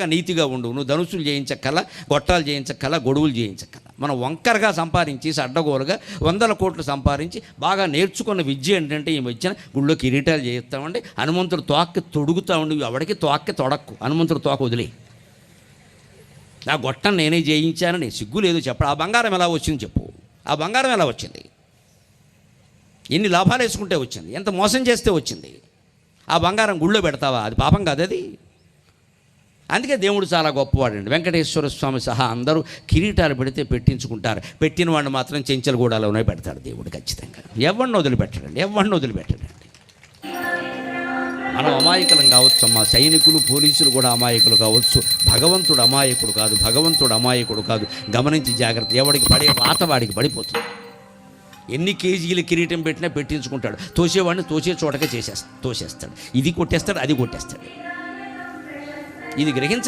నీతిగా ఉండు. నువ్వు ధనుసులు చేయించక్కల, గొట్టాలు చేయించక్కల, గొడుగులు చేయించక్కల. మనం వంకరగా సంపాదించి అడ్డగోలుగా 100 కోట్లు సంపాదించి బాగా నేర్చుకున్న విద్య ఏంటంటే ఈ మధ్యన గుళ్ళో కిరీటాలు చేయిస్తామండి, హనుమంతుడు తోక్కి తొడుగుతా ఉండి ఎవడికి తోక్కి తొడక్కు, హనుమంతుడు తోక వదిలే. నా గొట్టం నేనే చేయించానని సిగ్గు లేదు చెప్పడు. ఆ బంగారం ఎలా వచ్చింది చెప్పు, ఆ బంగారం ఎలా వచ్చింది, ఎన్ని లాభాలు వేసుకుంటే వచ్చింది, ఎంత మోసం చేస్తే వచ్చింది. ఆ బంగారం గుళ్ళో పెడతావా? అది పాపం కాదు అది. అందుకే దేవుడు చాలా గొప్పవాడండి. వెంకటేశ్వర స్వామి సహా అందరూ కిరీటాలు పెడితే పెట్టించుకుంటారు. పెట్టిన వాడిని మాత్రం చెంచలగూడలోనే పెడతాడు దేవుడు ఖచ్చితంగా. ఎవరిని వదిలిపెట్టడండి, ఎవరిని వదిలిపెట్టడండి. మనం అమాయకులం కావచ్చు, మా సైనికులు పోలీసులు కూడా అమాయకులు కావచ్చు. భగవంతుడు అమాయకుడు కాదు, భగవంతుడు అమాయకుడు కాదు. గమనించి జాగ్రత్త. ఎవడికి పడే వాత వాడికి పడిపోతుంది. ఎన్ని కేజీల కిరీటం పెట్టినా పెట్టించుకుంటాడు. తోసేవాడిని తోసే చోటగా తోసేస్తాడు. ఇది కొట్టేస్తాడు, అది కొట్టేస్తాడు. ఇది గ్రహించక